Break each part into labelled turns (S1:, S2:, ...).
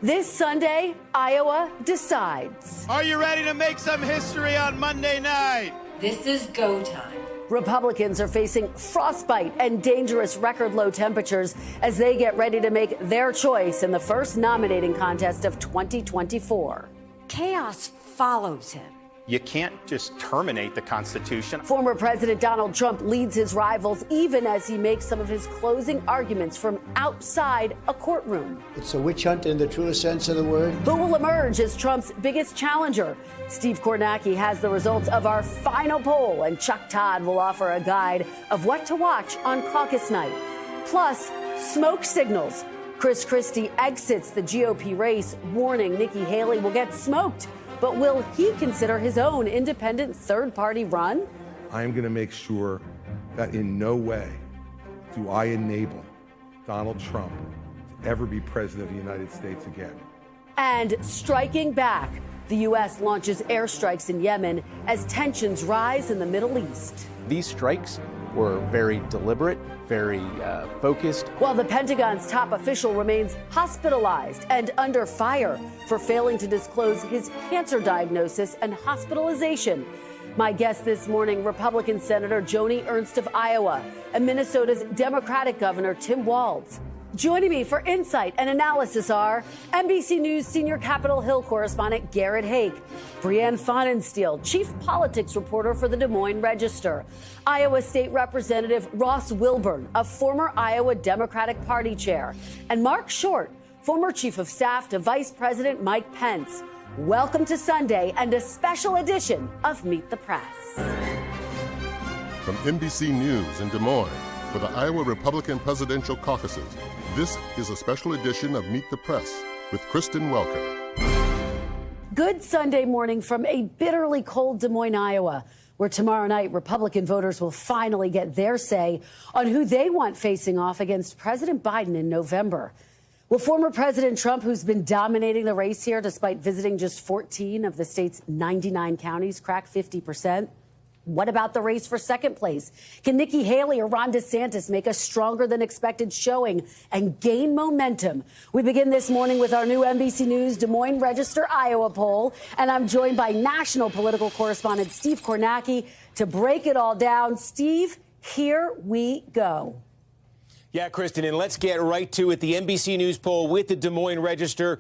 S1: This Sunday, Iowa decides.
S2: Are you ready to make some history on Monday night?
S3: This is go time.
S1: Republicans are facing frostbite and dangerous record low temperatures as they get ready to make their choice in the first nominating contest of 2024.
S3: Chaos follows him.
S4: You can't just terminate the Constitution.
S1: Former President Donald Trump leads his rivals even as he makes some of his closing arguments from outside a courtroom.
S5: It's a witch hunt in the truest sense of the word.
S1: Who will emerge as Trump's biggest challenger? Steve Kornacki has the results of our final poll, and Chuck Todd will offer a guide of what to watch on caucus night. Plus, smoke signals. Christie exits the GOP race, warning Nikki Haley will get smoked. But will he consider his own independent third-party run?
S6: I am going to make sure that in no way do I enable Donald Trump to ever be president of the United States again.
S1: And striking back, the U.S. launches airstrikes in Yemen as tensions rise in the Middle East.
S7: These strikes were very deliberate, very focused.
S1: While the Pentagon's top official remains hospitalized and under fire for failing to disclose his cancer diagnosis and hospitalization. My guest this morning, Republican Senator Joni Ernst of Iowa and Minnesota's Democratic Governor Tim Walz. Joining me for insight and analysis are NBC News senior Capitol Hill correspondent Garrett Haake, Brianne Pfannenstiel, chief politics reporter for the Des Moines Register, Iowa State Representative Ross Wilburn, a former Iowa Democratic Party chair, and Marc Short, former chief of staff to Vice President Mike Pence. Welcome to Sunday and a special edition of Meet the Press.
S8: From NBC News in Des Moines for the Iowa Republican Presidential Caucuses, this is a special edition of Meet the Press with Kristen Welker.
S1: Good Sunday morning from a bitterly cold Des Moines, Iowa, where tomorrow night Republican voters will finally get their say on who they want facing off against President Biden in November. Will former President Trump, who's been dominating the race here despite visiting just 14 of the state's 99 counties, crack 50%? What about the race for second place? Can Nikki Haley or Ron DeSantis make a stronger than expected showing and gain momentum? We begin this morning with our new NBC News Des Moines Register Iowa poll, and I'm joined by national political correspondent Steve Kornacki to break it all down. Steve, here we go.
S9: Yeah, Kristen, and let's get right to it. The NBC News poll with the Des Moines Register.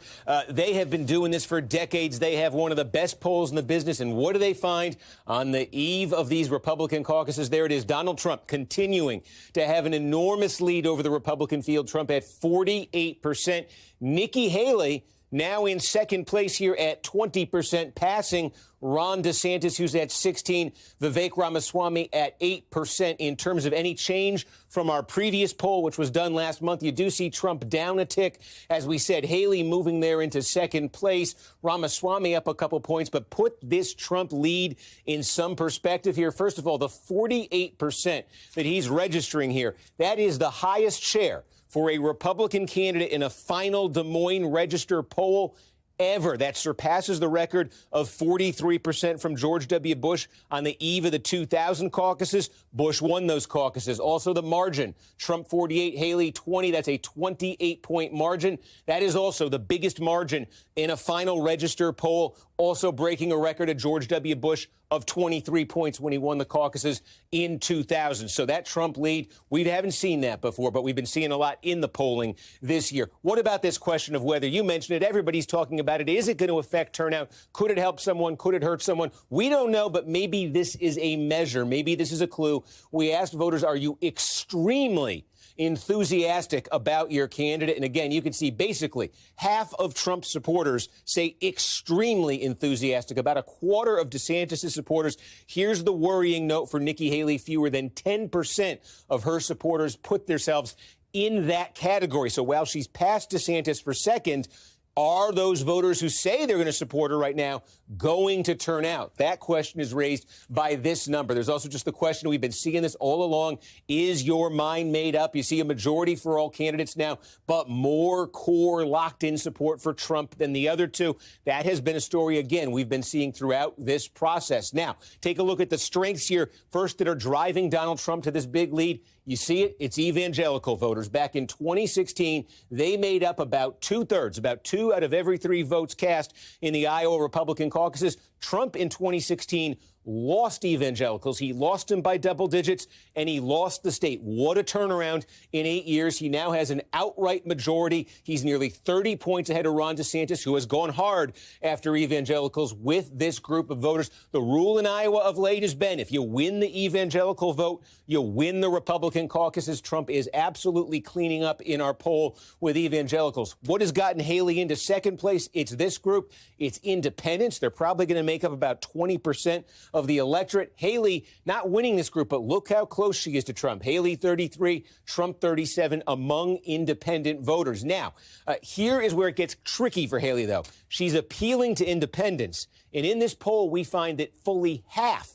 S9: They have been doing this for decades. They have one of the best polls in the business. And what do they find on the eve of these Republican caucuses? There it is. Donald Trump continuing to have an enormous lead over the Republican field. Trump at 48%. Nikki Haley now in second place here at 20%, passing Ron DeSantis, who's at 16, Vivek Ramaswamy at 8%. In terms of any change from our previous poll, which was done last month, you do see Trump down a tick. As we said, Haley moving there into second place, Ramaswamy up a couple points. But put this Trump lead in some perspective here. First of all, the 48% that he's registering here, that is the highest share for a Republican candidate in a final Des Moines Register poll ever. That surpasses the record of 43% from George W. Bush on the eve of the 2000 caucuses. Bush won those caucuses. Also the margin, Trump 48, Haley 20. That's a 28-point margin. That is also the biggest margin in a final Register poll, also breaking a record of George W. Bush of 23 points when he won the caucuses in 2000. So that Trump lead, we haven't seen that before, but we've been seeing a lot in the polling this year. What about this question of whether, you mentioned it, everybody's talking about it, is it going to affect turnout? Could it help someone? Could it hurt someone? We don't know, but maybe this is a measure. Maybe this is a clue. We asked voters, are you extremely enthusiastic about your candidate? And again, you can see basically half of Trump supporters say extremely enthusiastic. About a quarter of DeSantis' supporters. Here's the worrying note for Nikki Haley. Fewer than 10% of her supporters put themselves in that category. So while she's passed DeSantis for second, are those voters who say they're going to support her right now going to turn out? That question is raised by this number. There's also just the question, we've been seeing this all along, is your mind made up? You see a majority for all candidates now, but more core locked-in support for Trump than the other two. That has been a story, again, we've been seeing throughout this process. Now, take a look at the strengths here, first, that are driving Donald Trump to this big lead. You see it? It's evangelical voters. Back in 2016, they made up about two-thirds, about 2 out of every 3 votes cast in the Iowa Republican caucuses. Trump in 2016 lost evangelicals. He lost them by double digits, and he lost the state. What a turnaround in 8 years. He now has an outright majority. He's nearly 30 points ahead of Ron DeSantis, who has gone hard after evangelicals with this group of voters. The rule in Iowa of late has been if you win the evangelical vote, you win the Republican caucuses. Trump is absolutely cleaning up in our poll with evangelicals. What has gotten Haley into second place? It's this group. It's independents. They're probably going to make up about 20% of the electorate. Haley not winning this group, but look how close she is to Trump. Haley 33, Trump 37 among independent voters. Now, here is where it gets tricky for Haley, though. She's appealing to independents. And in this poll, we find that fully half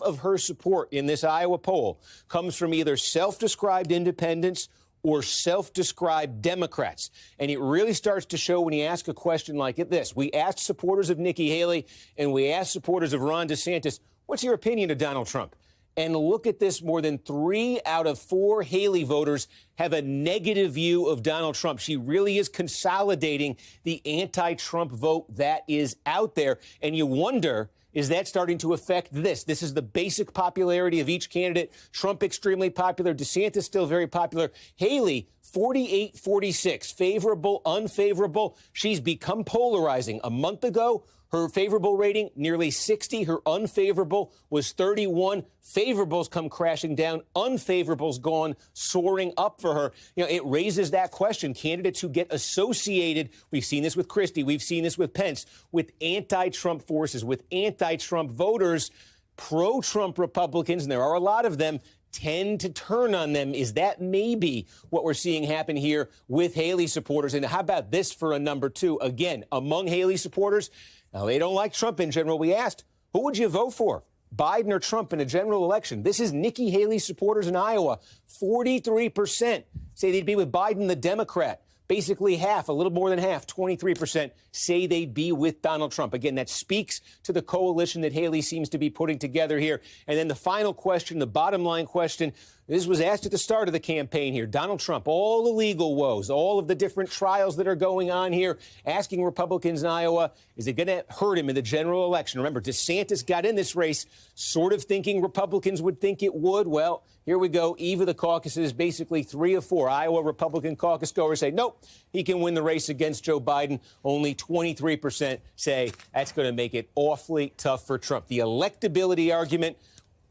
S9: of her support in this Iowa poll comes from either self-described independents or self-described Democrats. And it really starts to show when you ask a question like this. We asked supporters of Nikki Haley and we asked supporters of Ron DeSantis, what's your opinion of Donald Trump? And look at this, more than 3 out of 4 Haley voters have a negative view of Donald Trump. She really is consolidating the anti-Trump vote that is out there. And you wonder, is that starting to affect this? This is the basic popularity of each candidate. Trump extremely popular. DeSantis still very popular. Haley, 48-46, favorable, unfavorable. She's become polarizing. A month ago, her favorable rating, nearly 60. Her unfavorable was 31. Favorables come crashing down. Unfavorables gone soaring up for her. You know, it raises that question. Candidates who get associated, we've seen this with Christie, we've seen this with Pence, with anti-Trump forces, with anti-Trump voters, pro-Trump Republicans, and there are a lot of them, tend to turn on them. Is that maybe what we're seeing happen here with Haley supporters? And how about this for a number 2? Again, among Haley supporters, now, they don't like Trump in general. We asked, who would you vote for, Biden or Trump in a general election? This is Nikki Haley supporters in Iowa. 43% say they'd be with Biden, the Democrat. Basically half, a little more than half, 23%, say they'd be with Donald Trump. Again, that speaks to the coalition that Haley seems to be putting together here. And then the final question, the bottom line question, this was asked at the start of the campaign here. Donald Trump, all the legal woes, all of the different trials that are going on here, asking Republicans in Iowa, is it going to hurt him in the general election? Remember, DeSantis got in this race sort of thinking Republicans would think it would. Well, here we go. Eve of the caucuses, basically 3 of 4 Iowa Republican caucus goers say, nope, he can win the race against Joe Biden. Only 23% say that's going to make it awfully tough for Trump. The electability argument.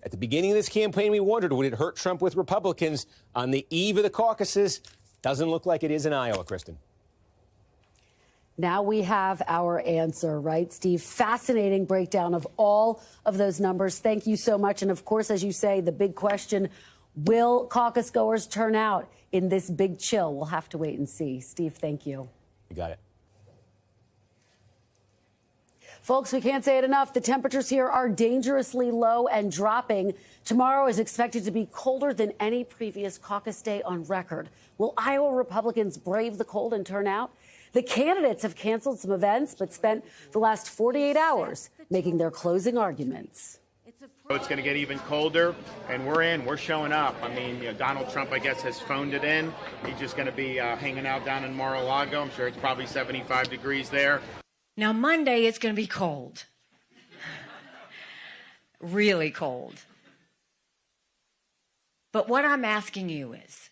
S9: At the beginning of this campaign, we wondered, would it hurt Trump with Republicans? On the eve of the caucuses, doesn't look like it is in Iowa, Kristen.
S1: Now we have our answer, right, Steve? Fascinating breakdown of all of those numbers. Thank you so much. And of course, as you say, the big question, will caucus goers turn out in this big chill? We'll have to wait and see. Steve, thank you.
S9: You got it.
S1: Folks, we can't say it enough. The temperatures here are dangerously low and dropping. Tomorrow is expected to be colder than any previous caucus day on record. Will Iowa Republicans brave the cold and turn out? The candidates have canceled some events, but spent the last 48 hours making their closing arguments.
S10: It's going to get even colder, and we're showing up. I mean, Donald Trump, I guess, has phoned it in. He's just going to be hanging out down in Mar-a-Lago. I'm sure it's probably 75 degrees there.
S3: Now, Monday, it's going to be cold. Really cold. But what I'm asking you is,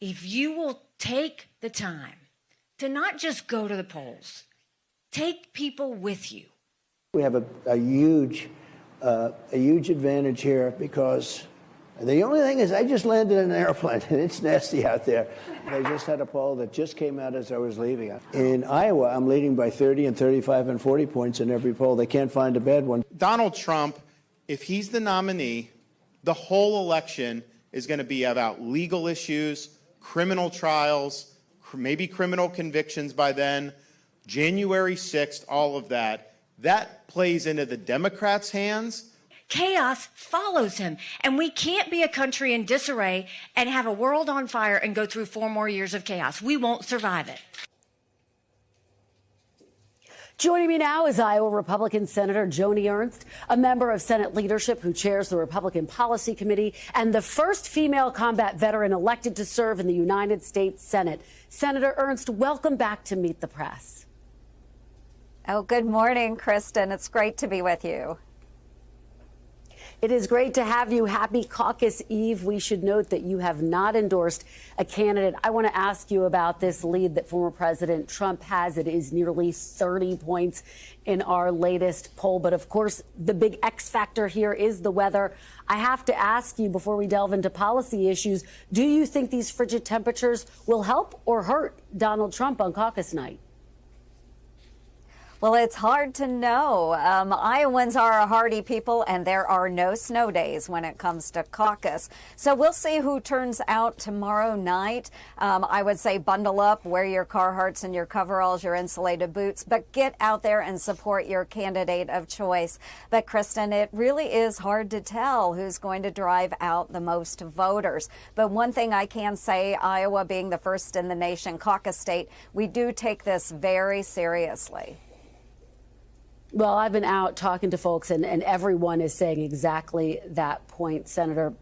S3: if you will take the time to not just go to the polls, take people with you.
S5: We have a huge advantage here because the only thing is I just landed in an airplane and it's nasty out there. I just had a poll that just came out as I was leaving. In Iowa, I'm leading by 30 and 35 and 40 points in every poll. They can't find a bad one.
S2: Donald Trump, if he's the nominee, the whole election is going to be about legal issues, criminal trials, maybe criminal convictions by then, January 6th, all of that. That plays into the Democrats' hands.
S3: Chaos follows him, and we can't be a country in disarray and have a world on fire and go through 4 more years of chaos. We won't survive it.
S1: Joining me now is Iowa Republican Senator Joni Ernst, a member of Senate leadership who chairs the Republican Policy Committee and the first female combat veteran elected to serve in the United States Senate. Senator Ernst, welcome back to Meet the Press.
S11: Oh, good morning, Kristen. It's great to be with you.
S1: It is great to have you. Happy Caucus Eve. We should note that you have not endorsed a candidate. I want to ask you about this lead that former President Trump has. It is nearly 30 points in our latest poll. But of course, the big X factor here is the weather. I have to ask you before we delve into policy issues, do you think these frigid temperatures will help or hurt Donald Trump on caucus night?
S11: Well, it's hard to know. Iowans are a hardy people, and there are no snow days when it comes to caucus. So we'll see who turns out tomorrow night. I would say bundle up, wear your Carhartts and your coveralls, your insulated boots, but get out there and support your candidate of choice. But, Kristen, it really is hard to tell who's going to drive out the most voters. But one thing I can say, Iowa being the first in the nation caucus state, we do take this very seriously.
S1: Well, I've been out talking to folks, and everyone is saying exactly that point, Senator.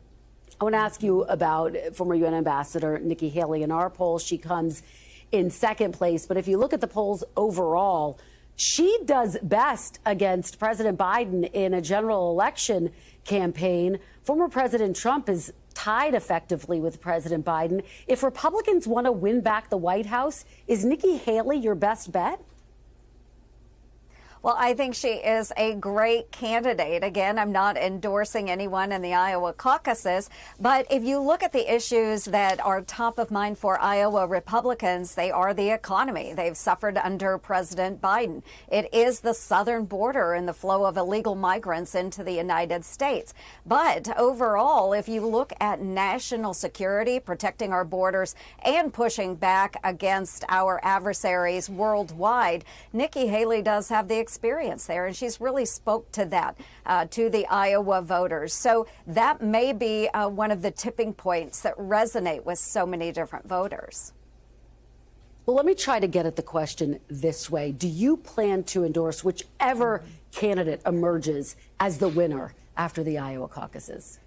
S1: I want to ask you about former UN Ambassador Nikki Haley. In our poll, she comes in second place. But if you look at the polls overall, she does best against President Biden in a general election campaign. Former President Trump is tied effectively with President Biden. If Republicans want to win back the White House, is Nikki Haley your best bet?
S11: Well, I think she is a great candidate. Again, I'm not endorsing anyone in the Iowa caucuses, but if you look at the issues that are top of mind for Iowa Republicans, they are the economy. They've suffered under President Biden. It is the southern border and the flow of illegal migrants into the United States. But overall, if you look at national security, protecting our borders, and pushing back against our adversaries worldwide, Nikki Haley does have the experience there, and she's really spoke to that, to the Iowa voters. So that may be one of the tipping points that resonate with so many different voters.
S1: Well, let me try to get at the question this way. Do you plan to endorse whichever candidate emerges as the winner after the Iowa caucuses?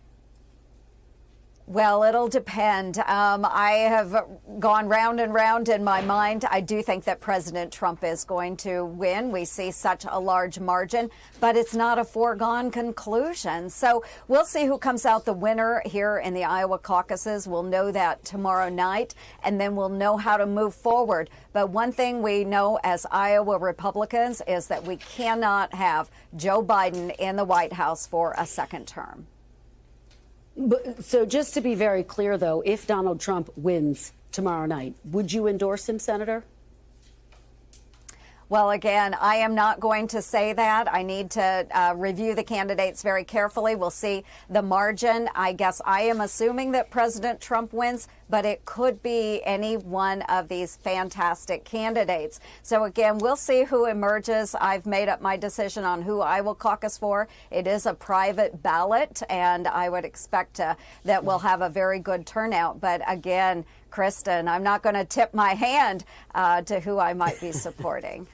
S11: Well, it'll depend. I have gone round and round in my mind. I do think that President Trump is going to win. We see such a large margin, but it's not a foregone conclusion. So we'll see who comes out the winner here in the Iowa caucuses. We'll know that tomorrow night, and then we'll know how to move forward. But one thing we know as Iowa Republicans is that we cannot have Joe Biden in the White House for a second term.
S1: So just to be very clear, though, if Donald Trump wins tomorrow night, would you endorse him, Senator?
S11: Well, again, I am not going to say that. I need to review the candidates very carefully. We'll see the margin. I guess I am assuming that President Trump wins, but it could be any one of these fantastic candidates. So, again, we'll see who emerges. I've made up my decision on who I will caucus for. It is a private ballot, and I would expect that we'll have a very good turnout. But, again, Kristen, I'm not going to tip my hand to who I might be supporting.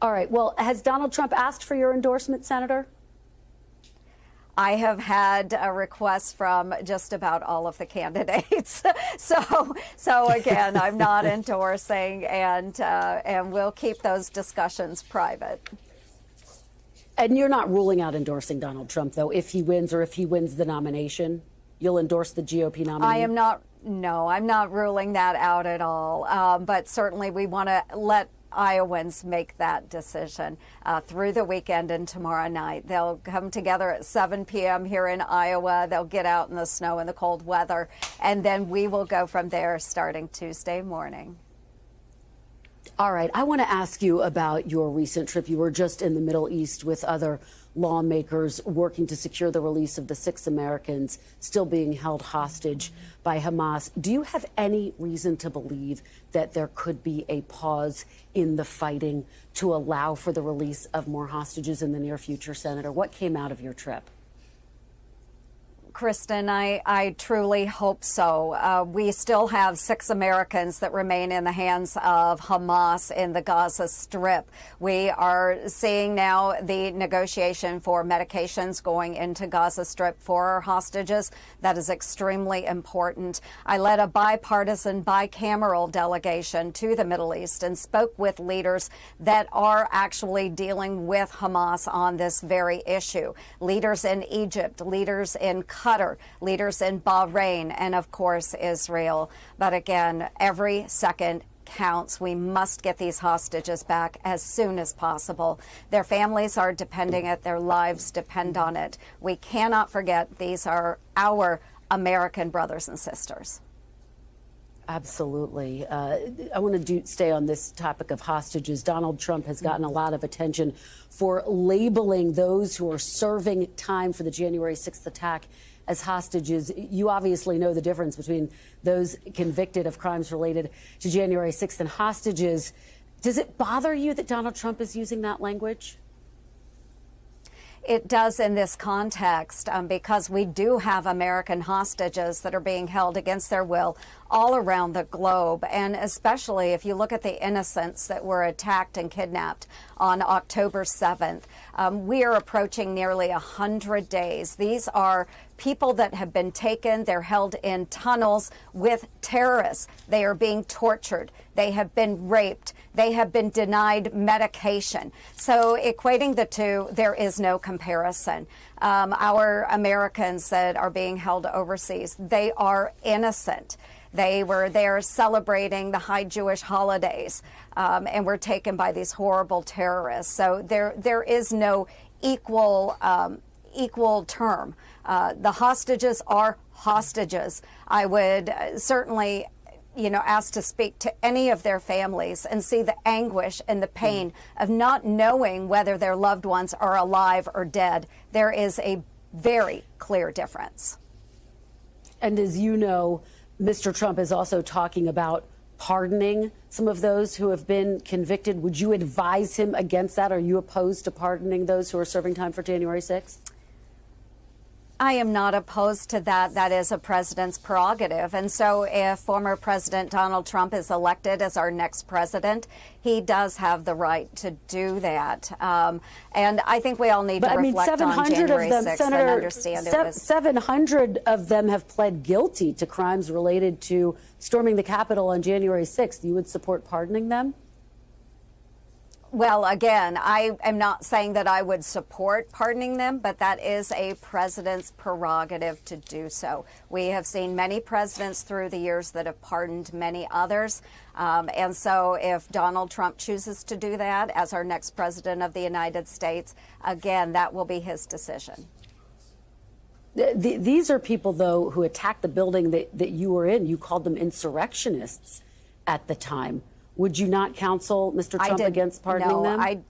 S1: All right. Well, has Donald Trump asked for your endorsement, Senator?
S11: I have had a request from just about all of the candidates. So again, I'm not endorsing, and we'll keep those discussions private.
S1: And you're not ruling out endorsing Donald Trump, though, if he wins or if he wins the nomination? You'll endorse the GOP nominee?
S11: I am not. No, I'm not ruling that out at all. But certainly we want to let Iowans make that decision through the weekend and tomorrow night. They'll come together at 7 p.m. here in Iowa. They'll get out in the snow and the cold weather, and then we will go from there starting Tuesday morning.
S1: All right. I want to ask you about your recent trip. You were just in the Middle East with other lawmakers working to secure the release of the 6 Americans still being held hostage by Hamas. Do you have any reason to believe that there could be a pause in the fighting to allow for the release of more hostages in the near future, Senator? What came out of your trip?
S11: Kristen, I truly hope so. We still have 6 Americans that remain in the hands of Hamas in the Gaza Strip. We are seeing now the negotiation for medications going into Gaza Strip for our hostages. That is extremely important. I led a bipartisan, bicameral delegation to the Middle East and spoke with leaders that are actually dealing with Hamas on this very issue. Leaders in Egypt, leaders in Qatar, leaders in Bahrain, and of course Israel. But again, every second counts. We must get these hostages back as soon as possible. Their families are depending on it. Their lives depend on it. We cannot forget these are our American brothers and sisters.
S1: Absolutely. I want to stay on this topic of hostages. Donald Trump has gotten a lot of attention for labeling those who are serving time for the January 6th attack as hostages. You obviously know the difference between those convicted of crimes related to January 6th and hostages. Does it bother you that Donald Trump is using that language?
S11: It does in this context because we do have American hostages that are being held against their will all around the globe. And especially if you look at the innocents that were attacked and kidnapped on October 7th, we are approaching nearly 100 days. These are people that have been taken. They're held in tunnels with terrorists. They are being tortured. They have been raped. They have been denied medication. So equating the two, there is no comparison. Our Americans that are being held overseas, they are innocent. They were there celebrating the high Jewish holidays and were taken by these horrible terrorists. So there is no equal term. The hostages are hostages. I would certainly asked to speak to any of their families and see the anguish and the pain of not knowing whether their loved ones are alive or dead. There is a very clear difference.
S1: And as you know, Mr. Trump is also talking about pardoning some of those who have been convicted. Would you advise him against that? Are you opposed to pardoning those who are serving time for January 6th?
S11: I am not opposed to that. That is a president's prerogative. And so if former President Donald Trump is elected as our next president, he does have the right to do that. And I think we all need to reflect on January 6th and understand it was
S1: 700 of them have pled guilty to crimes related to storming the Capitol on January 6th. You would support pardoning them?
S11: Well, again, I am not saying that I would support pardoning them, but that is a president's prerogative to do so. We have seen many presidents through the years that have pardoned many others. And so if Donald Trump chooses to do that as our next president of the United States, again, that will be his decision.
S1: These are people, though, who attacked the building that you were in. You called them insurrectionists at the time. Would you not counsel Mr. Trump against pardoning them?
S11: No,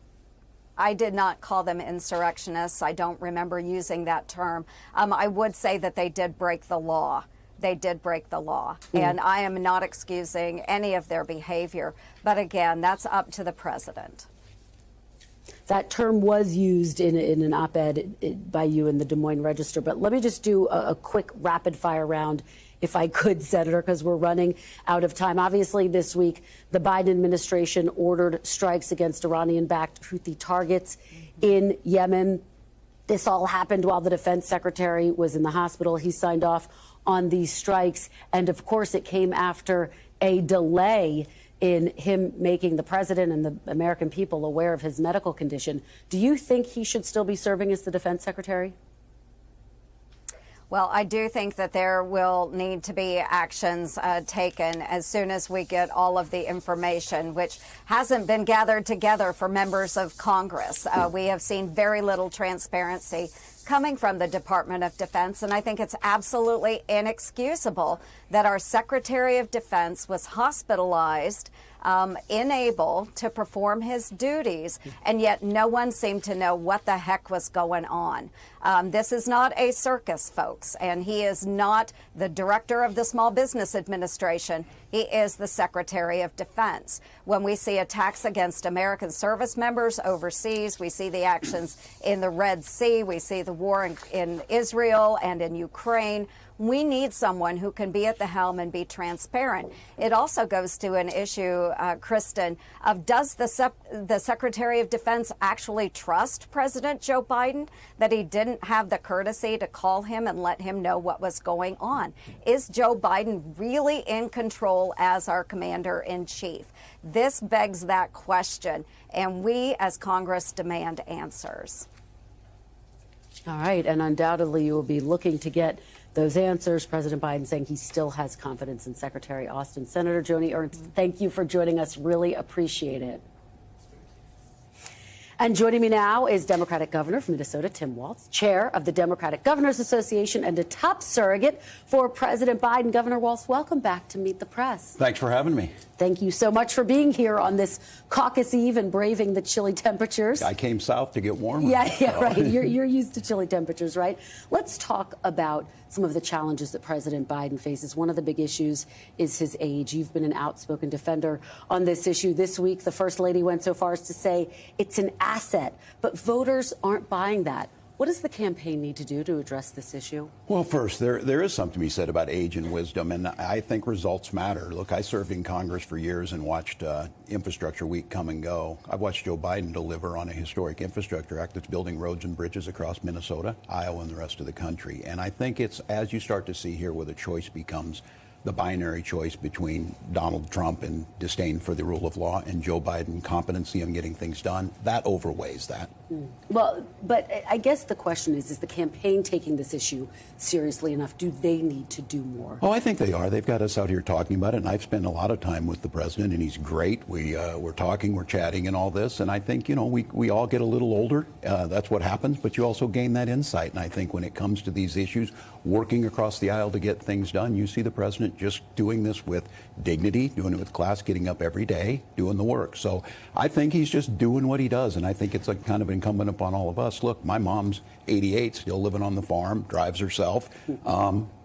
S11: I did not call them insurrectionists. I don't remember using that term. I would say that they did break the law. They did break the law. And I am not excusing any of their behavior. But again, that's up to the president.
S1: That term was used in an op-ed by you in the Des Moines Register. But let me just do a quick rapid-fire round, if I could, Senator, because we're running out of time. Obviously, this week, the Biden administration ordered strikes against Iranian-backed Houthi targets in Yemen. This all happened while the defense secretary was in the hospital. He signed off on these strikes. And, of course, it came after a delay in him making the president and the American people aware of his medical condition. Do you think he should still be serving as the defense secretary?
S11: Well, I do think that there will need to be actions taken as soon as we get all of the information, which hasn't been gathered together for members of Congress. We have seen very little transparency coming from the Department of Defense, and I think it's absolutely inexcusable that our Secretary of Defense was hospitalized unable to perform his duties, and yet no one seemed to know what the heck was going on. This is not a circus, folks, and he is not the director of the Small Business Administration. He is the Secretary of Defense. When we see attacks against American service members overseas, we see the actions in the Red Sea, we see the war in Israel and in Ukraine. We need someone who can be at the helm and be transparent. It also goes to an issue, Kristen, of does the Secretary of Defense actually trust President Joe Biden, that he didn't have the courtesy to call him and let him know what was going on? Is Joe Biden really in control as our commander-in-chief? This begs that question, and we as Congress demand answers.
S1: All right, and undoubtedly you will be looking to get those answers. President Biden saying he still has confidence in Secretary Austin. Senator Joni Ernst, thank you for joining us. Really appreciate it. And joining me now is Democratic Governor from Minnesota, Tim Walz, chair of the Democratic Governors Association and a top surrogate for President Biden. Governor Walz, welcome back to Meet the Press.
S12: Thanks for having me.
S1: Thank you so much for being here on this caucus eve and braving the chilly temperatures.
S12: I came south to get warmer.
S1: Yeah, right. You're used to chilly temperatures, right? Let's talk about some of the challenges that President Biden faces. One of the big issues is his age. You've been an outspoken defender on this issue. This week, the First Lady went so far as to say it's an asset, but voters aren't buying that. What does the campaign need to do to address this issue? Well,
S12: first, there is something to be said about age and wisdom, and I think results matter. Look, I served in Congress for years and watched Infrastructure Week come and go. I've watched Joe Biden deliver on a historic infrastructure act that's building roads and bridges across Minnesota, Iowa, and the rest of the country. And I think it's, as you start to see here, where the choice becomes the binary choice between Donald Trump and disdain for the rule of law and Joe Biden competency on getting things done, that overweighs that.
S1: Well, but I guess the question is the campaign taking this issue seriously enough? Do they need to do more?
S12: Oh, I think they are. They've got us out here talking about it, and I've spent a lot of time with the president, and he's great. We're talking, we're chatting and all this, and I think, you know, we all get a little older. That's what happens, but you also gain that insight, and I think when it comes to these issues, working across the aisle to get things done, you see the president just doing this with dignity, doing it with class, getting up every day, doing the work. So I think he's just doing what he does, and I think it's like kind of incumbent upon all of us. Look, my mom's 88, still living on the farm, drives herself.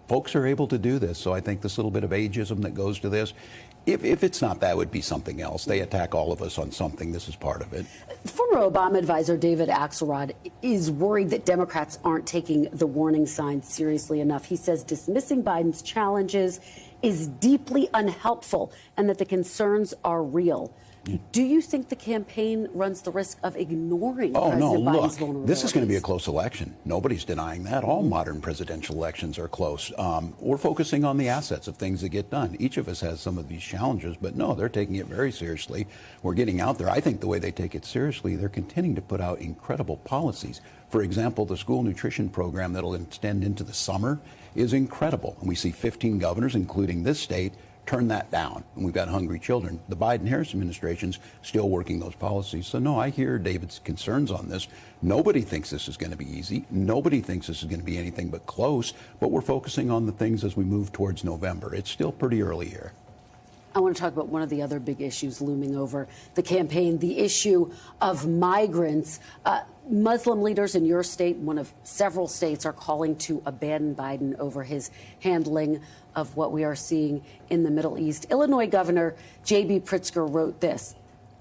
S12: Folks are able to do this, so I think this little bit of ageism that goes to this, if it's not that, would be something else. They attack all of us on something. This is part of it.
S1: Former Obama advisor David Axelrod is worried that Democrats aren't taking the warning signs seriously enough. He says dismissing Biden's challenges is deeply unhelpful and that the concerns are real. Do you think the campaign runs the risk of ignoring President Biden's vulnerabilities?
S12: This is going to be a close election. Nobody's denying that. All modern presidential elections are close. We're focusing on the assets of things that get done. Each of us has some of these challenges, but no, they're taking it very seriously. We're getting out there. I think the way they take it seriously, they're continuing to put out incredible policies. For example, the school nutrition program that'll extend into the summer is incredible. And we see 15 governors, including this state, turn that down, and we've got hungry children. The Biden-Harris administration's still working those policies. So, no, I hear David's concerns on this. Nobody thinks this is going to be easy. Nobody thinks this is going to be anything but close, but we're focusing on the things as we move towards November. It's still pretty early here.
S1: I want to talk about one of the other big issues looming over the campaign, the issue of migrants. Muslim leaders in your state, one of several states, are calling to abandon Biden over his handling of what we are seeing in the Middle East. Illinois Governor J.B. Pritzker wrote this,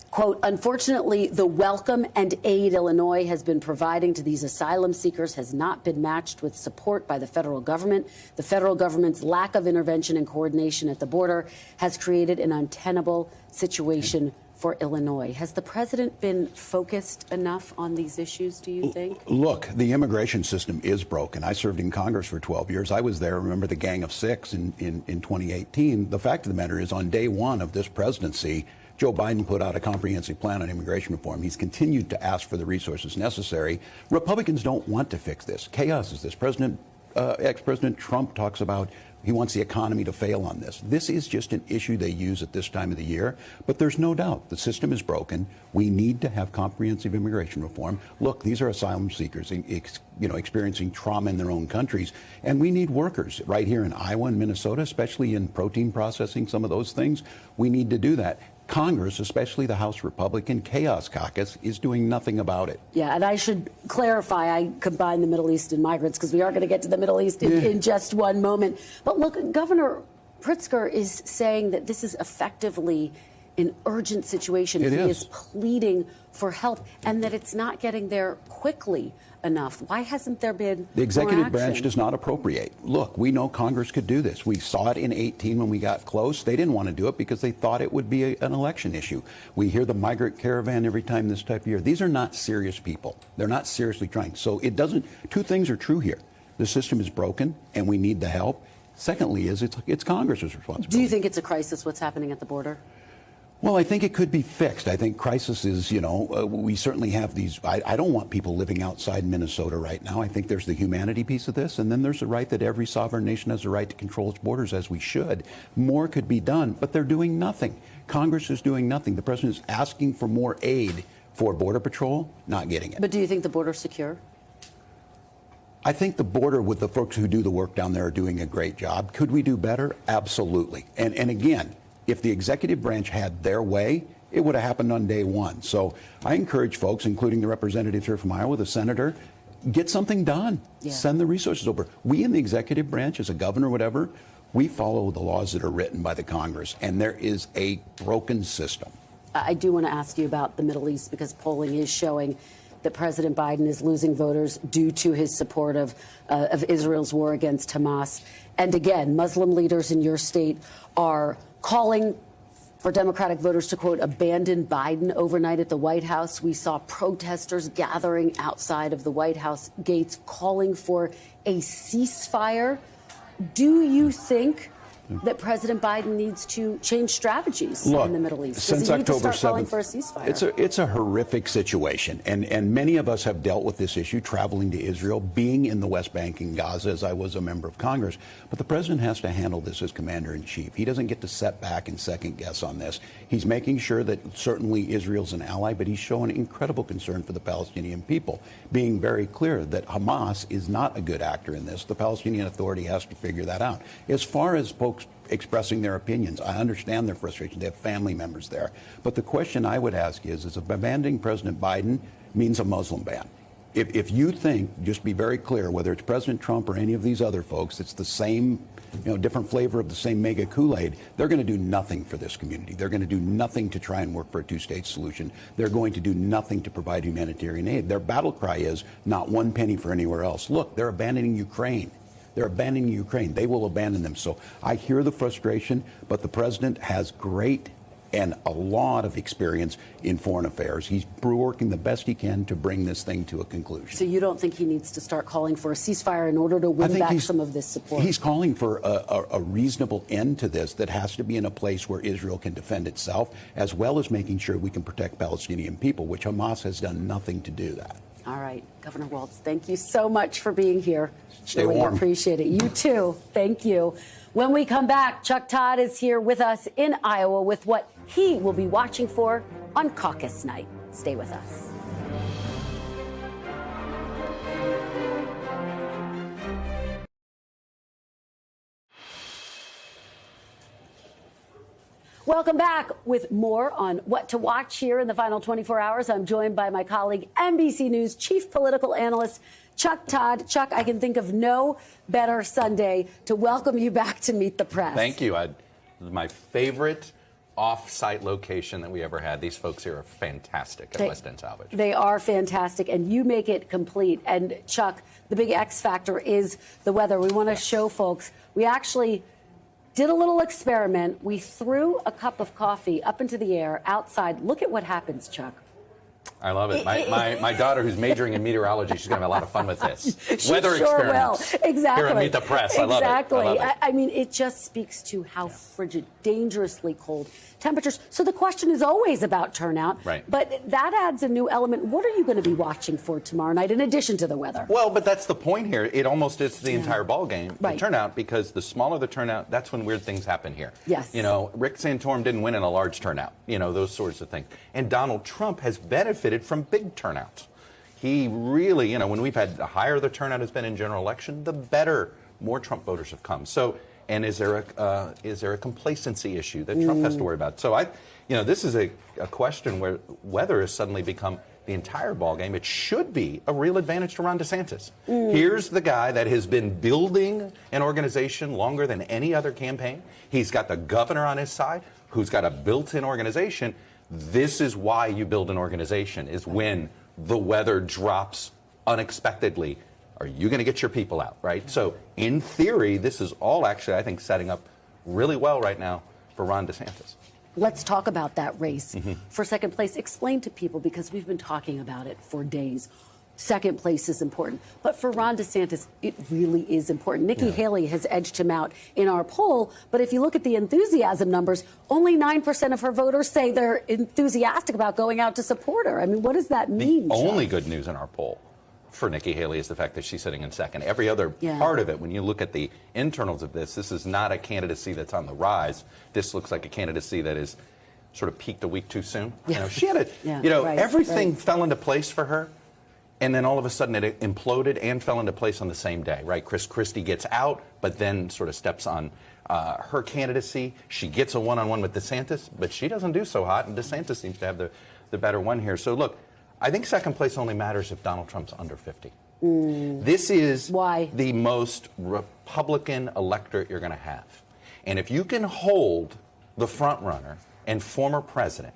S1: quote, unfortunately, the welcome and aid Illinois has been providing to these asylum seekers has not been matched with support by the federal government. The federal government's lack of intervention and coordination at the border has created an untenable situation for Illinois. Has the president been focused enough on these issues, do you think?
S12: Look, the immigration system is broken. I served in Congress for 12 years. I was there. Remember the Gang of Six in 2018. The fact of the matter is, on day one of this presidency, Joe Biden put out a comprehensive plan on immigration reform. He's continued to ask for the resources necessary. Republicans don't want to fix this. Chaos is this. Ex-President Trump talks about he wants the economy to fail on this. This is just an issue they use at this time of the year. But there's no doubt the system is broken. We need to have comprehensive immigration reform. Look, these are asylum seekers, experiencing trauma in their own countries. And we need workers right here in Iowa and Minnesota, especially in protein processing, some of those things. We need to do that. Congress, especially the House Republican Chaos Caucus, is doing nothing about it.
S1: Yeah, and I should clarify, I combine the Middle East and migrants because we are going to get to the Middle East in just one moment. But look, Governor Pritzker is saying that this is effectively an urgent situation. He is pleading for help and that it's not getting there quickly enough. Why hasn't there been
S12: The executive
S1: more action?
S12: branch does not appropriate. Look, we know Congress could do this. We saw it in 18 when we got close. They didn't want to do it because they thought it would be an election issue. We hear the migrant caravan every time this type of year. These are not serious people. They're not seriously trying. So it doesn't, two things are true here. The system is broken and we need the help. Secondly is it's Congress's responsibility.
S1: Do you think it's a crisis what's happening at the border?
S12: Well, I think it could be fixed. I think crisis is, we certainly have these. I don't want people living outside Minnesota right now. I think there's the humanity piece of this, and then there's the right that every sovereign nation has the right to control its borders, as we should. More could be done, but they're doing nothing. Congress is doing nothing. The president is asking for more aid for Border Patrol, not getting it.
S1: But do you think the border's secure?
S12: I think the border with the folks who do the work down there are doing a great job. Could we do better? Absolutely. And again, if the executive branch had their way, it would have happened on day one. So I encourage folks, including the representative here from Iowa, the senator, get something done. Yeah. Send the resources over. We in the executive branch, as a governor, whatever, we follow the laws that are written by the Congress, and there is a broken system.
S1: I do want to ask you about the Middle East because polling is showing that President Biden is losing voters due to his support of Israel's war against Hamas. And again, Muslim leaders in your state are calling for Democratic voters to, quote, abandon Biden overnight at the White House. We saw protesters gathering outside of the White House gates calling for a ceasefire. Do you think that President Biden needs to change strategies in the Middle East?
S12: Since
S1: Does he need
S12: October
S1: to start
S12: 7th,
S1: calling for a ceasefire?
S12: it's a horrific situation, and many of us have dealt with this issue, traveling to Israel, being in the West Bank and Gaza as I was a member of Congress. But the president has to handle this as commander-in-chief. He doesn't get to set back and second-guess on this. He's making sure that certainly Israel's an ally, but he's showing incredible concern for the Palestinian people, being very clear that Hamas is not a good actor in this. The Palestinian Authority has to figure that out. As far as folks expressing their opinions, I understand their frustration. They have family members there. But the question I would ask is abandoning President Biden means a Muslim ban. If you think, just be very clear, whether it's President Trump or any of these other folks, it's the same, different flavor of the same mega Kool-Aid, they're going to do nothing for this community. They're going to do nothing to try and work for a two-state solution. They're going to do nothing to provide humanitarian aid. Their battle cry is not one penny for anywhere else. Look, they're abandoning Ukraine. They're abandoning Ukraine. They will abandon them. So I hear the frustration, but the president has great and a lot of experience in foreign affairs. He's working the best he can to bring this thing to a conclusion.
S1: So you don't think he needs to start calling for a ceasefire in order to win back some of this support?
S12: He's calling for a reasonable end to this that has to be in a place where Israel can defend itself, as well as making sure we can protect Palestinian people, which Hamas has done nothing to do that.
S1: All right, Governor Walz, thank you so much for being here.
S12: Stay
S1: really
S12: warm.
S1: Appreciate it. You too. Thank you. When we come back, Chuck Todd is here with us in Iowa with what he will be watching for on caucus night. Stay with us. Welcome back with more on what to watch here in the final 24 hours. I'm joined by my colleague, NBC News Chief Political Analyst, Chuck Todd. Chuck, I can think of no better Sunday to welcome you back to Meet the Press.
S13: Thank you. This is my favorite off-site location that we ever had. These folks here are fantastic at West End Salvage.
S1: They are fantastic, and you make it complete. And Chuck, the big X factor is the weather. We want to show folks. We actually did a little experiment. We threw a cup of coffee up into the air outside. Look at what happens, Chuck.
S13: I love it. My daughter, who's majoring in meteorology, she's going to have a lot of fun with this.
S1: She
S13: Weather
S1: sure
S13: experiments.
S1: Will. Exactly.
S13: Here at Meet the Press. I love it.
S1: Exactly. I mean, it just speaks to how frigid, dangerously cold temperatures. So the question is always about turnout.
S13: Right.
S1: But that adds a new element. What are you going to be watching for tomorrow night in addition to the weather?
S13: Well, but that's the point here. It almost is the entire ball game,
S1: Right.
S13: the turnout, because the smaller the turnout, that's when weird things happen here.
S1: Yes.
S13: Rick Santorum didn't win in a large turnout, those sorts of things. And Donald Trump has benefited from big turnouts. He really, when we've had the higher the turnout has been in general election, the better more Trump voters have come. So, And is there a complacency issue that Trump has to worry about? So this is a question where weather has suddenly become the entire ballgame. It should be a real advantage to Ron DeSantis. Here's the guy that has been building an organization longer than any other campaign. He's got the governor on his side, who's got a built-in organization. This is why you build an organization, is when the weather drops unexpectedly. Are you going to get your people out, right? So in theory, this is all actually, I think, setting up really well right now for Ron DeSantis.
S1: Let's talk about that race for second place. Explain to people, because we've been talking about it for days. Second place is important. But for Ron DeSantis, it really is important. Nikki Haley has edged him out in our poll. But if you look at the enthusiasm numbers, only 9% of her voters say they're enthusiastic about going out to support her. I mean, what does that mean?
S13: The only good news in our poll for Nikki Haley is the fact that she's sitting in second. Every other part of it, when you look at the internals of this is not a candidacy that's on the rise. This looks like a candidacy that is sort of peaked a week too soon. You know, she had everything fell into place for her. And then all of a sudden it imploded and fell into place on the same day, right? Christie gets out, but then sort of steps on her candidacy. She gets a one-on-one with DeSantis, but she doesn't do so hot, and DeSantis seems to have the better one here. So look, I think second place only matters if Donald Trump's under 50. This is the most Republican electorate you're going to have. And if you can hold the front runner and former president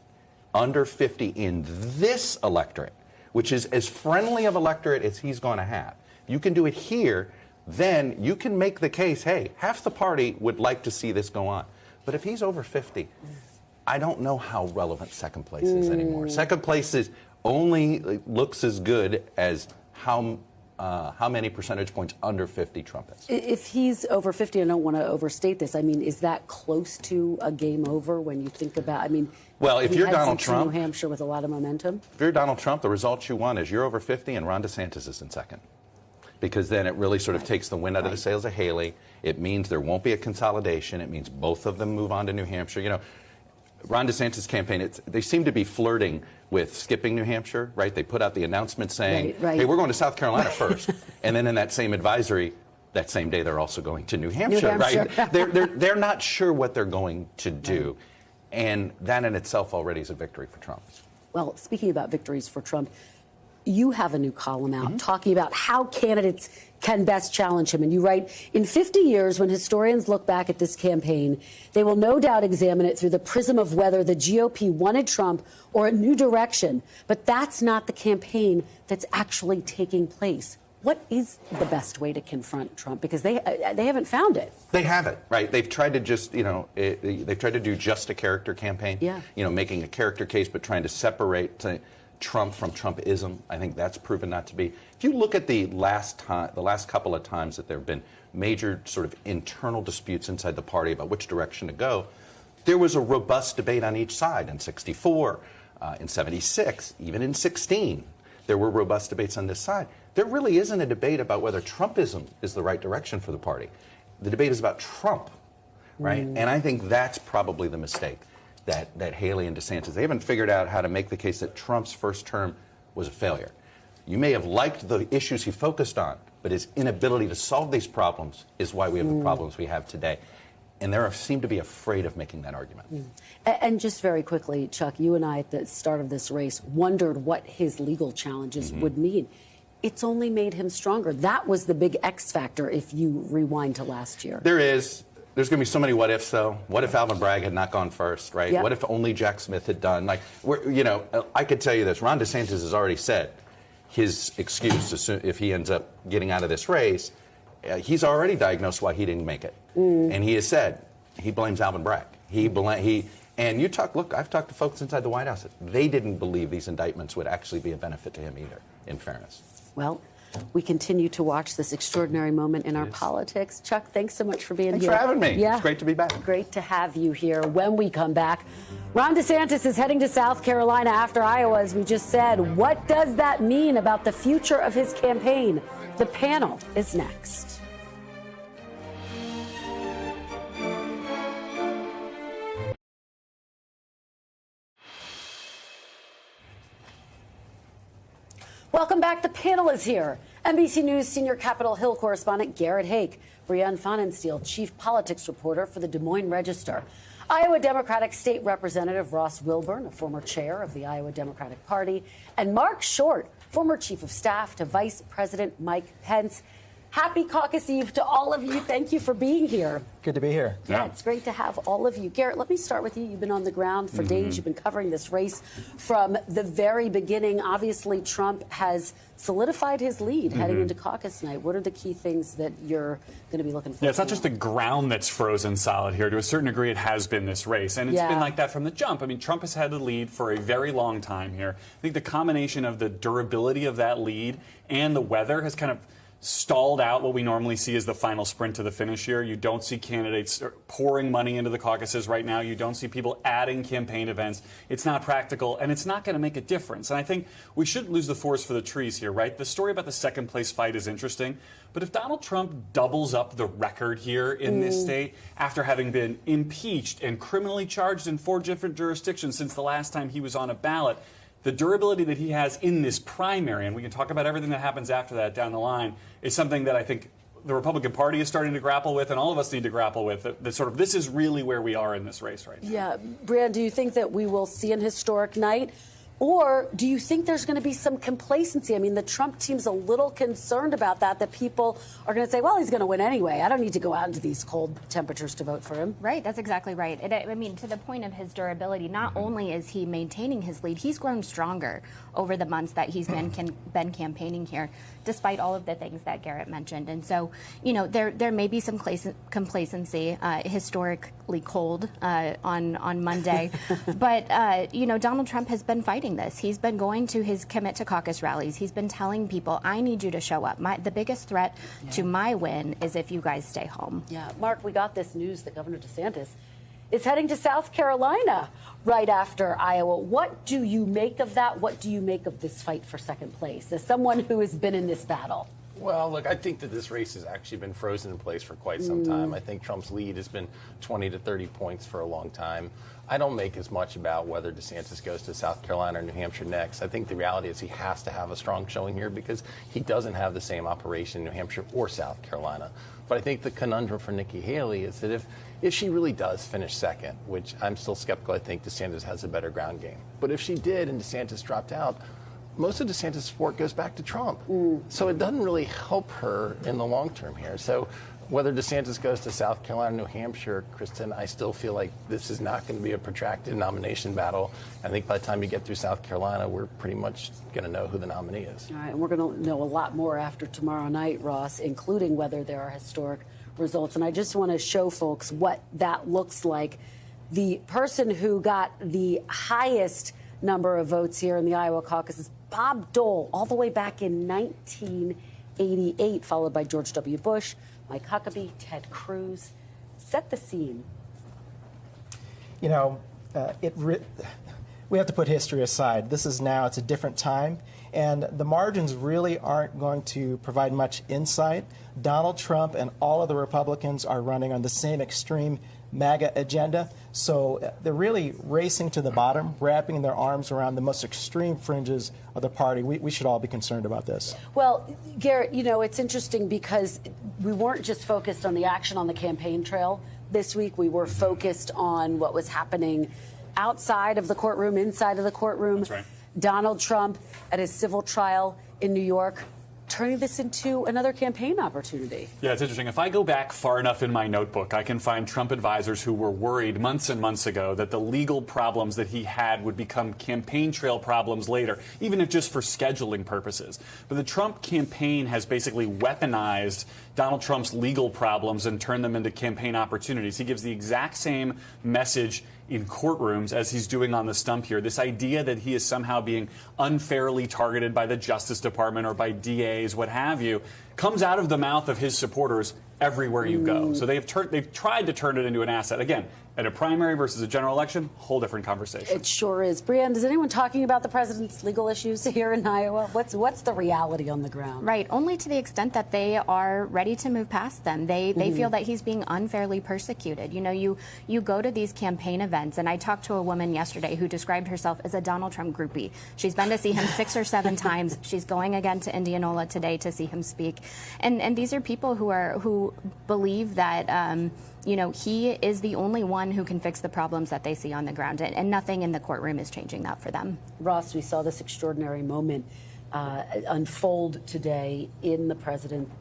S13: under 50 in this electorate, which is as friendly of electorate as he's going to have, you can do it here, then you can make the case, hey, half the party would like to see this go on. But if he's over 50, I don't know how relevant second place is anymore. Second place only looks as good as how many percentage points under 50 Trump is.
S1: If he's over 50, I don't want to overstate this. I mean, is that close to a game over when you think about, I mean,
S13: well, if you're Donald Trump,
S1: New Hampshire with a lot of momentum.
S13: If you're Donald Trump, the result you want is you're over 50 and Ron DeSantis is in second. Because then it really sort of takes the wind out of the sails of Haley. It means there won't be a consolidation. It means both of them move on to New Hampshire. You know, Ron DeSantis' campaign, they seem to be flirting with skipping New Hampshire, right? They put out the announcement saying, hey, we're going to South Carolina first. And then in that same advisory, that same day, they're also going to New Hampshire, right? They're not sure what they're going to do. And that in itself already is a victory for Trump.
S1: Well, speaking about victories for Trump, you have a new column out talking about how candidates can best challenge him. And you write, in 50 years, when historians look back at this campaign, they will no doubt examine it through the prism of whether the GOP wanted Trump or a new direction. But that's not the campaign that's actually taking place. What is the best way to confront Trump? Because they haven't found it.
S13: They haven't, right? They've tried to just, they've tried to do just a character campaign. Yeah. You know, making a character case, but trying to separate Trump from Trumpism. I think that's proven not to be. If you look at the last couple of times that there have been major sort of internal disputes inside the party about which direction to go, there was a robust debate on each side. In 64, in 76, even in 16, there were robust debates on this side. There really isn't a debate about whether Trumpism is the right direction for the party. The debate is about Trump, right? And I think that's probably the mistake that Haley and DeSantis, they haven't figured out how to make the case that Trump's first term was a failure. You may have liked the issues he focused on, but his inability to solve these problems is why we have the problems we have today. And they seem to be afraid of making that argument.
S1: And just very quickly, Chuck, you and I at the start of this race wondered what his legal challenges would mean. It's only made him stronger. That was the big X factor if you rewind to last year.
S13: There's going to be so many what ifs, though. What if Alvin Bragg had not gone first, right? Yep. What if only Jack Smith had done? Like, I could tell you this. Ron DeSantis has already said his excuse if he ends up getting out of this race. He's already diagnosed why he didn't make it. And he has said he blames Alvin Bragg. And I've talked to folks inside the White House. They didn't believe these indictments would actually be a benefit to him either, in fairness.
S1: Well, we continue to watch this extraordinary moment in our politics. Chuck, thanks so much for being here.
S13: Thanks for having me. Yeah. It's great to be back.
S1: Great to have you here. When we come back, Ron DeSantis is heading to South Carolina after Iowa, as we just said. What does that mean about the future of his campaign? The panel is next. Welcome back. The panel is here. NBC News senior Capitol Hill correspondent Garrett Haake, Brianne Pfannenstiel, chief politics reporter for the Des Moines Register, Iowa Democratic State Representative Ross Wilburn, a former chair of the Iowa Democratic Party, and Marc Short, former chief of staff to Vice President Mike Pence. Happy Caucus Eve to all of you. Thank you for being here.
S14: Good to be here.
S1: Yeah, it's great to have all of you. Garrett, let me start with you. You've been on the ground for days. You've been covering this race from the very beginning. Obviously, Trump has solidified his lead heading into caucus night. What are the key things that you're going to be looking for?
S15: Yeah, it's not just the ground that's frozen solid here. To a certain degree, it has been this race. And it's been like that from the jump. I mean, Trump has had the lead for a very long time here. I think the combination of the durability of that lead and the weather has kind of stalled out what we normally see as the final sprint to the finish here. You don't see candidates pouring money into the caucuses right now. You don't see people adding campaign events. It's not practical, and it's not going to make a difference. And I think we shouldn't lose the forest for the trees here, right? The story about the second place fight is interesting, but if Donald Trump doubles up the record here in this state after having been impeached and criminally charged in 4 different jurisdictions since the last time he was on a ballot, the durability that he has in this primary, and we can talk about everything that happens after that down the line, is something that I think the Republican Party is starting to grapple with, and all of us need to grapple with. That sort of, this is really where we are in this race right now.
S1: Yeah. Brianne, do you think that we will see an historic night? Or do you think there's going to be some complacency? I mean, the Trump team's a little concerned about that people are going to say, well, he's going to win anyway. I don't need to go out into these cold temperatures to vote for him.
S16: Right. That's exactly right. I mean, to the point of his durability, not only is he maintaining his lead, he's grown stronger over the months that he's been campaigning here, despite all of the things that Garrett mentioned. And so, you know, there may be some complacency, historically cold on Monday. But, you know, Donald Trump has been fighting this. He's been going to his Commit to Caucus rallies. He's been telling people, I need you to show up. The biggest threat to my win is if you guys stay home.
S1: Yeah. Marc, we got this news that Governor DeSantis is heading to South Carolina right after Iowa. What do you make of that? What do you make of this fight for second place as someone who has been in this battle?
S17: Well, look, I think that this race has actually been frozen in place for quite some time. I think Trump's lead has been 20 to 30 points for a long time. I don't make as much about whether DeSantis goes to South Carolina or New Hampshire next. I think the reality is he has to have a strong showing here because he doesn't have the same operation in New Hampshire or South Carolina. But I think the conundrum for Nikki Haley is that if she really does finish second, which I'm still skeptical, I think DeSantis has a better ground game. But if she did and DeSantis dropped out, most of DeSantis' support goes back to Trump. So it doesn't really help her in the long term here. So whether DeSantis goes to South Carolina, New Hampshire, Kristen, I still feel like this is not going to be a protracted nomination battle. I think by the time you get through South Carolina, we're pretty much going to know who the nominee is.
S1: All right, and we're going to know a lot more after tomorrow night, Ross, including whether there are historic results. And I just want to show folks what that looks like. The person who got the highest number of votes here in the Iowa caucus is Bob Dole, all the way back in 1988, followed by George W. Bush, Mike Huckabee, Ted Cruz. Set the scene.
S14: You know, we have to put history aside. It's a different time, and the margins really aren't going to provide much insight. Donald Trump and all of the Republicans are running on the same extreme MAGA agenda, so they're really racing to the bottom, wrapping their arms around the most extreme fringes of the party. We should all be concerned about this.
S1: Well, Garrett, you know, it's interesting because we weren't just focused on the action on the campaign trail this week. We were focused on what was happening outside of the courtroom, inside of the courtroom.
S15: That's right.
S1: Donald Trump at his civil trial in New York, turning this into another campaign opportunity.
S15: Yeah, it's interesting. If I go back far enough in my notebook, I can find Trump advisors who were worried months and months ago that the legal problems that he had would become campaign trail problems later, even if just for scheduling purposes. But the Trump campaign has basically weaponized Donald Trump's legal problems and turned them into campaign opportunities. He gives the exact same message in courtrooms as he's doing on the stump here. This idea that he is somehow being unfairly targeted by the Justice Department or by DAs, what have you, comes out of the mouth of his supporters everywhere you go. So they've tried to turn it into an asset. Again, At a primary versus a general election, whole different conversation.
S1: It sure is. Brianne, is anyone talking about the president's legal issues here in Iowa? What's the reality on the ground?
S16: Right, only to the extent that they are ready to move past them. They feel that he's being unfairly persecuted. You know, you go to these campaign events, and I talked to a woman yesterday who described herself as a Donald Trump groupie. She's been to see him 6 or 7 times. She's going again to Indianola today to see him speak. And these are people who believe that you know, he is the only one who can fix the problems that they see on the ground, and nothing in the courtroom is changing that for them.
S1: Ross, we saw this extraordinary moment unfold today in the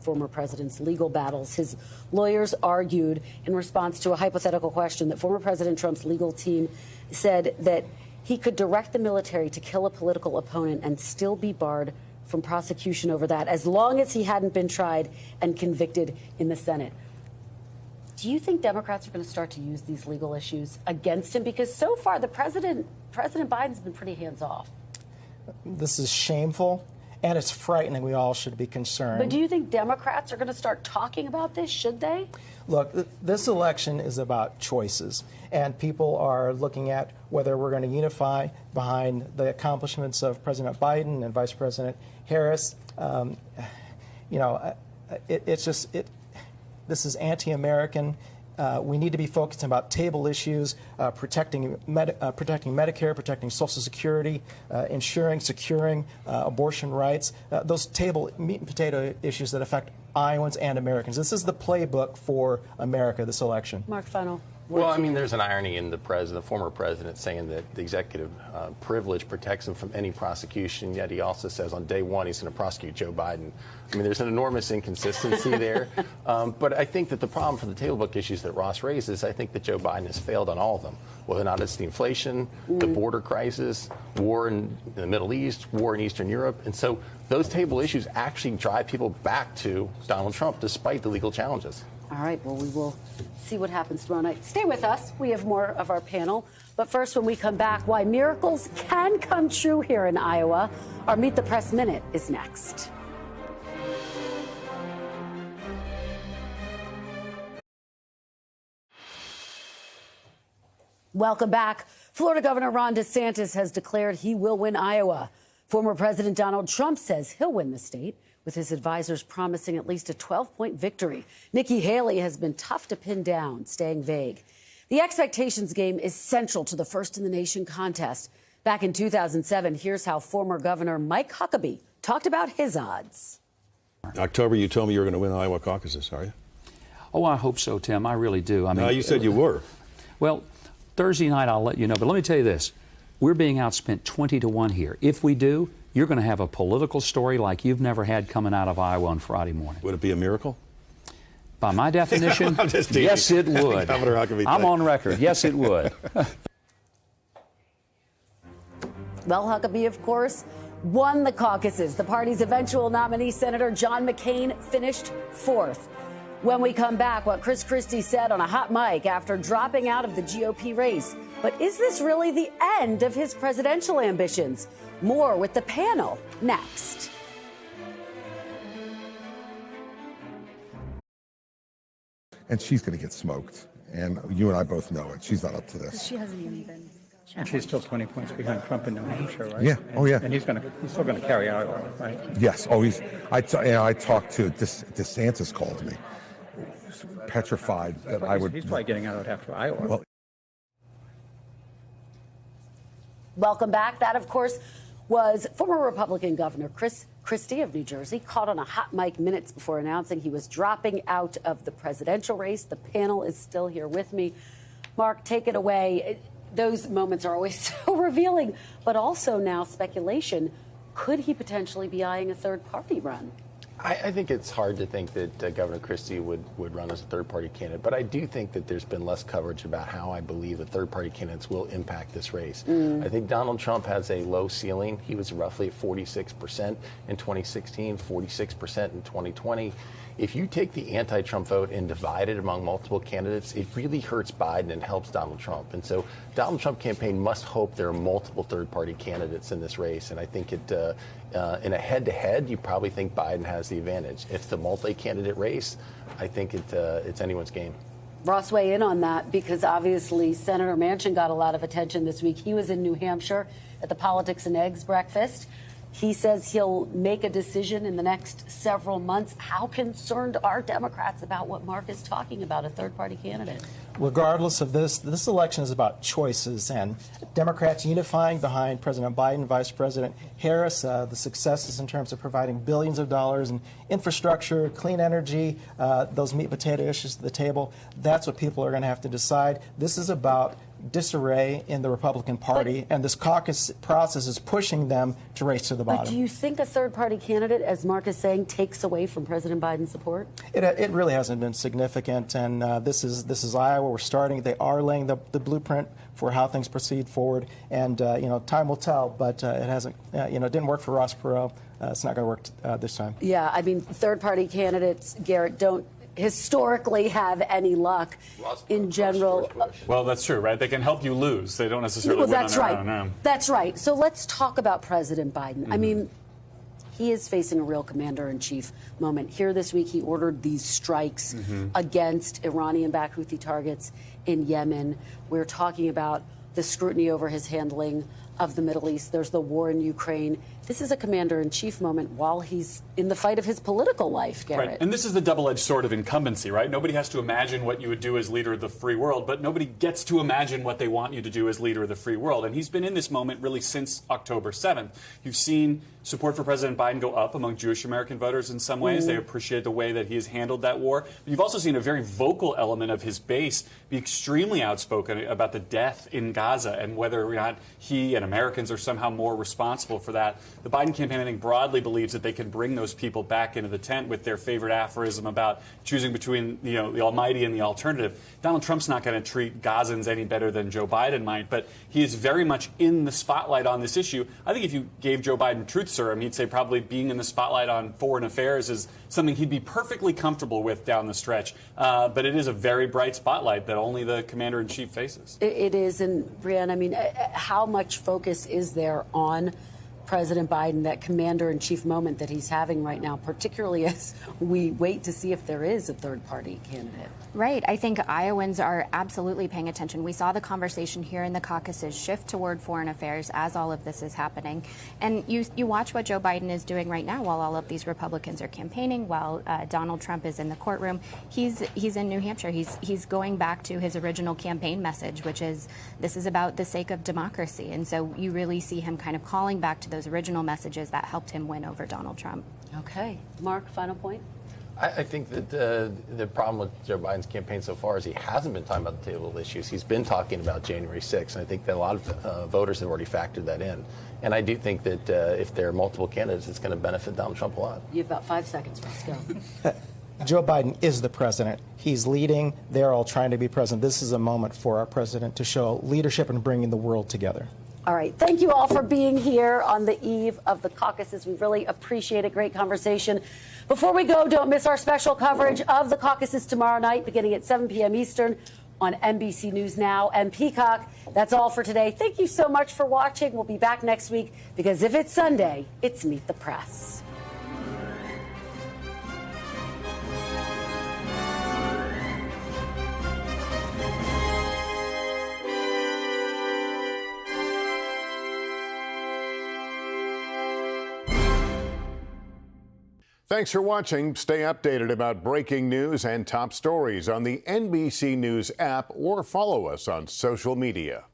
S1: former president's legal battles. His lawyers argued in response to a hypothetical question that former President Trump's legal team said that he could direct the military to kill a political opponent and still be barred from prosecution over that, as long as he hadn't been tried and convicted in the Senate. Do you think Democrats are going to start to use these legal issues against him? Because so far, President Biden's been pretty hands-off.
S14: This is shameful, and it's frightening. We all should be concerned.
S1: But do you think Democrats are going to start talking about this? Should they?
S14: Look, this election is about choices, and people are looking at whether we're going to unify behind the accomplishments of President Biden and Vice President Harris. You know, this is anti-American. We need to be focused about table issues, protecting Medicare, protecting Social Security, securing abortion rights, those table meat and potato issues that affect Iowans and Americans. This is the playbook for America, this election.
S1: Marc, final.
S17: Well, I mean, there's an irony in the former president saying that the executive privilege protects him from any prosecution, yet he also says on day one he's going to prosecute Joe Biden. I mean, there's an enormous inconsistency there. But I think that the problem for the table book issues that Ross raises, I think that Joe Biden has failed on all of them, whether or not it's the inflation, the border crisis, war in the Middle East, war in Eastern Europe. And so those table issues actually drive people back to Donald Trump, despite the legal challenges.
S1: All right, well, we will see what happens tomorrow night. Stay with us. We have more of our panel. But first, when we come back, why miracles can come true here in Iowa. Our Meet the Press Minute is next. Welcome back. Florida Governor Ron DeSantis has declared he will win Iowa. Former President Donald Trump says he'll win the state, with his advisors promising at least a 12-point victory. Nikki Haley has been tough to pin down, staying vague. The expectations game is central to the First in the Nation contest. Back in 2007, here's how former Governor Mike Huckabee talked about his odds.
S18: October, you told me you were going to win Iowa caucuses, are you?
S19: Oh, I hope so, Tim. I really do. I mean,
S18: no, you said you were.
S19: Well, Thursday night, I'll let you know. But let me tell you this. We're being outspent 20-1 here. If we do, you're going to have a political story like you've never had coming out of Iowa on Friday morning.
S18: Would it be a miracle?
S19: By my definition, yes, it would. I'm on record. Yes, it would.
S1: Well, Huckabee, of course, won the caucuses. The party's eventual nominee, Senator John McCain, finished 4th. When we come back, what Christie said on a hot mic after dropping out of the GOP race. But is this really the end of his presidential ambitions? More with the panel next.
S6: And she's going to get smoked. And you and I both know it. She's not up to this.
S20: She hasn't even been. And she's still 20 points behind Trump in New Hampshire, right?
S6: Yeah. Oh, yeah.
S20: And he's still going to carry Iowa, right?
S6: Yes. Oh, I talked to DeSantis called me, petrified that I would.
S20: He's probably getting out after Iowa.
S6: Well,
S1: welcome back. That, of course, was former Republican Governor Christie of New Jersey, called on a hot mic minutes before announcing he was dropping out of the presidential race. The panel is still here with me. Marc, take it away. Those moments are always so revealing, but also now speculation. Could he potentially be eyeing a third-party run?
S17: I think it's hard to think that Governor Christie would run as a third-party candidate, but I do think that there's been less coverage about how I believe that third-party candidates will impact this race. I think Donald Trump has a low ceiling. He was roughly at 46% in 2016, 46% in 2020. If you take the anti-Trump vote and divide it among multiple candidates, it really hurts Biden and helps Donald Trump. And so Donald Trump campaign must hope there are multiple third-party candidates in this race. And I think in a head-to-head, you probably think Biden has the advantage. If it's a multi-candidate race, I think it's anyone's game.
S1: Ross, weigh in on that, because obviously Senator Manchin got a lot of attention this week. He was in New Hampshire at the Politics and Eggs breakfast. He says he'll make a decision in the next several months. How concerned are Democrats about what Marc is talking about, a third-party candidate?
S14: Regardless of this election is about choices, and Democrats unifying behind President Biden, Vice President Harris, the successes in terms of providing billions of dollars in infrastructure, clean energy, those meat potato issues to the table. That's what people are going to have to decide. This is about disarray in the Republican Party, and this caucus process is pushing them to race to the bottom.
S1: But do you think a third-party candidate, as Marc is saying, takes away from President Biden's support?
S14: It really hasn't been significant, and this is Iowa. We're starting. They are laying the blueprint for how things proceed forward, and time will tell. But it hasn't. It didn't work for Ross Perot. It's not going to work this time.
S1: Yeah, I mean, third-party candidates, Garrett, don't historically have any luck in general.
S15: Well, that's true, right? They can help you lose. They don't necessarily win on their own. No.
S1: That's right. So let's talk about President Biden. I mean, he is facing a real commander-in-chief moment. Here this week, he ordered these strikes against Iranian-backed Houthi targets in Yemen. We're talking about the scrutiny over his handling of the Middle East. There's the war in Ukraine. This is a commander-in-chief moment while he's in the fight of his political life, Garrett.
S15: Right. And this is the double-edged sword of incumbency, right? Nobody has to imagine what you would do as leader of the free world, but nobody gets to imagine what they want you to do as leader of the free world. And he's been in this moment really since October 7th. You've seen support for President Biden go up among Jewish American voters in some ways. They appreciate the way that he has handled that war. But you've also seen a very vocal element of his base be extremely outspoken about the death in Gaza and whether or not he and Americans are somehow more responsible for that. The Biden campaign, I think, broadly believes that they can bring those people back into the tent with their favorite aphorism about choosing between the almighty and the alternative. Donald Trump's not going to treat Gazans any better than Joe Biden might, but he is very much in the spotlight on this issue. I think if you gave Joe Biden truth serum, he'd say probably being in the spotlight on foreign affairs is something he'd be perfectly comfortable with down the stretch. But it is a very bright spotlight that only the commander-in-chief faces.
S1: It is, and Brianne, I mean, how much focus is there on President Biden, that commander-in-chief moment that he's having right now, particularly as we wait to see if there is a third-party candidate?
S16: Right. I think Iowans are absolutely paying attention. We saw the conversation here in the caucuses shift toward foreign affairs as all of this is happening. And you watch what Joe Biden is doing right now while all of these Republicans are campaigning, while Donald Trump is in the courtroom. He's in New Hampshire. He's going back to his original campaign message, which is this is about the sake of democracy. And so you really see him kind of calling back to those original messages that helped him win over Donald Trump.
S1: Okay. Marc, final point?
S17: I think that the problem with Joe Biden's campaign so far is he hasn't been talking about the table issues. He's been talking about January 6th, and I think that a lot of voters have already factored that in. And I do think that if there are multiple candidates, it's going to benefit Donald Trump a lot.
S1: You have about 5 seconds. Let's go.
S14: Joe Biden is the president. He's leading. They're all trying to be president. This is a moment for our president to show leadership and bringing the world together.
S1: All right. Thank you all for being here on the eve of the caucuses. We really appreciate a great conversation. Before we go, don't miss our special coverage of the caucuses tomorrow night, beginning at 7 p.m. Eastern on NBC News Now and Peacock. That's all for today. Thank you so much for watching. We'll be back next week because if it's Sunday, it's Meet the Press.
S21: Thanks for watching. Stay updated about breaking news and top stories on the NBC News app or follow us on social media.